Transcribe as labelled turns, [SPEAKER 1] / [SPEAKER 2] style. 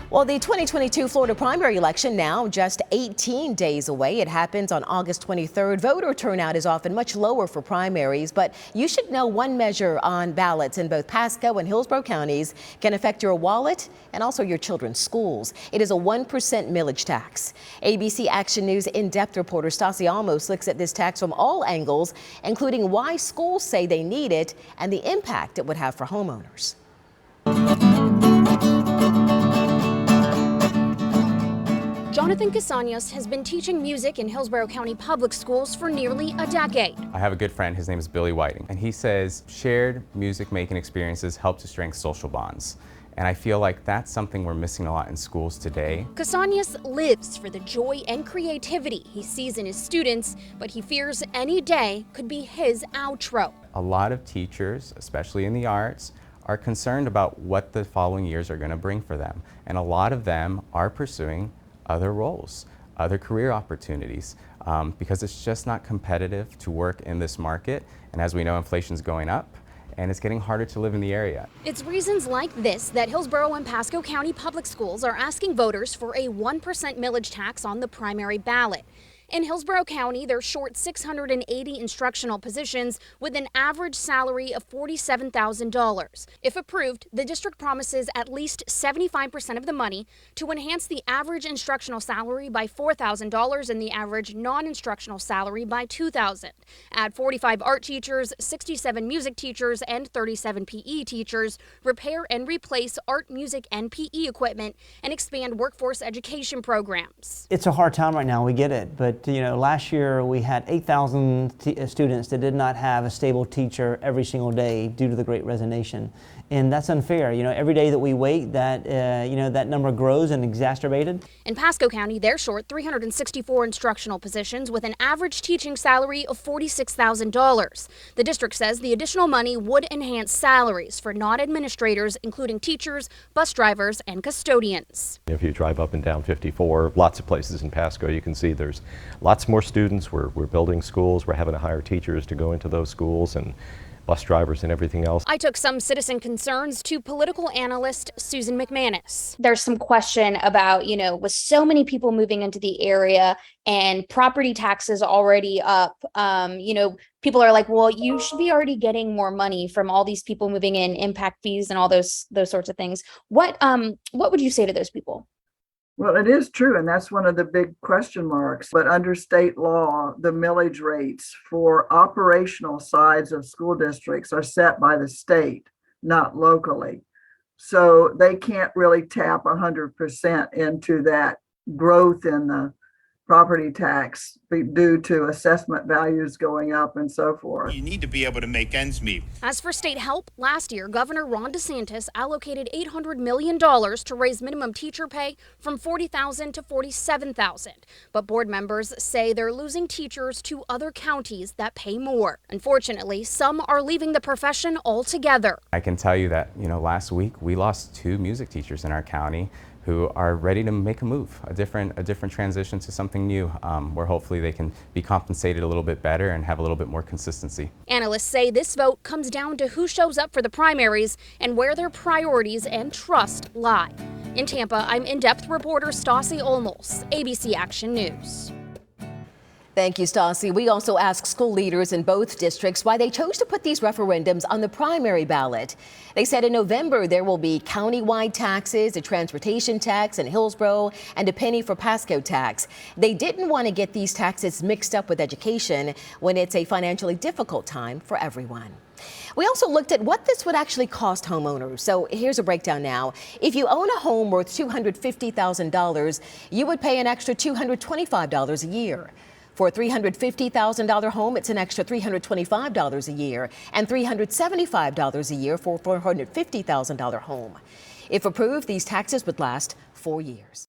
[SPEAKER 1] Well, the 2022 Florida primary election now just 18 days away. It happens on August 23rd. Voter turnout is often much lower for primaries, but you should know one measure on ballots in both Pasco and Hillsborough counties can affect your wallet and also your children's schools. It is a 1% millage tax. ABC Action News in-depth reporter Stassi Almos looks at this tax from all angles, including why schools say they need it and the impact it would have for homeowners.
[SPEAKER 2] Jonathan Casañas has been teaching music in Hillsborough County Public Schools for nearly a decade.
[SPEAKER 3] I have a good friend, his name is Billy Whiting, and he says shared music making experiences help to strengthen social bonds. And I feel like that's something we're missing a lot in schools today.
[SPEAKER 2] Casañas lives for the joy and creativity he sees in his students, but he fears any day could be his outro.
[SPEAKER 3] A lot of teachers, especially in the arts, are concerned about what the following years are going to bring for them. And a lot of them are pursuing other roles, other career opportunities, because it's just not competitive to work in this market. And as we know, inflation's going up and it's getting harder to live in the area.
[SPEAKER 2] It's reasons like this that Hillsborough and Pasco County Public Schools are asking voters for a 1% millage tax on the primary ballot. In Hillsborough County, they're short 680 instructional positions with an average salary of $47,000. If approved, the district promises at least 75% of the money to enhance the average instructional salary by $4,000 and the average non-instructional salary by $2,000. Add 45 art teachers, 67 music teachers, and 37 PE teachers, repair and replace art, music, and PE equipment, and expand workforce education programs.
[SPEAKER 4] It's a hard time right now, we get it, but last year we had 8,000 students that did not have a stable teacher every single day due to the Great Resignation, and that's unfair. Every day that we wait, that number grows and exacerbated.
[SPEAKER 2] In Pasco County, they're short 364 instructional positions with an average teaching salary of $46,000. The district says the additional money would enhance salaries for non-administrators, including teachers, bus drivers, and custodians.
[SPEAKER 5] If you drive up and down 54, lots of places in Pasco, you can see there's lots more students. We're building schools. We're having to hire teachers to go into those schools and bus drivers and everything else.
[SPEAKER 2] I took some citizen concerns to political analyst Susan McManus.
[SPEAKER 6] There's some question about, with so many people moving into the area and property taxes already up, people are like, well, you should be already getting more money from all these people moving in, impact fees and all those sorts of things. What would you say to those people?
[SPEAKER 7] Well, it is true, and that's one of the big question marks. But under state law, the millage rates for operational sides of school districts are set by the state, not locally. So they can't really tap 100% into that growth in the property tax due to assessment values going up and so forth.
[SPEAKER 8] You need to be able to make ends meet.
[SPEAKER 2] As for state help, last year, Governor Ron DeSantis allocated $800 million to raise minimum teacher pay from $40,000 to $47,000. But board members say they're losing teachers to other counties that pay more. Unfortunately, some are leaving the profession altogether.
[SPEAKER 3] I can tell you that, last week we lost 2 music teachers in our county who are ready to make a move, a different transition to something new, where hopefully they can be compensated a little bit better and have a little bit more consistency.
[SPEAKER 2] Analysts say this vote comes down to who shows up for the primaries and where their priorities and trust lie. In Tampa, I'm in-depth reporter Stassi Almos, ABC Action News.
[SPEAKER 1] Thank you, Stassi. We also asked school leaders in both districts why they chose to put these referendums on the primary ballot. They said in November there will be countywide taxes, a transportation tax in Hillsborough, and a penny for Pasco tax. They didn't want to get these taxes mixed up with education when it's a financially difficult time for everyone. We also looked at what this would actually cost homeowners. So here's a breakdown now. If you own a home worth $250,000, you would pay an extra $225 a year. For a $350,000 home, it's an extra $325 a year and $375 a year for a $450,000 home. If approved, these taxes would last 4 years.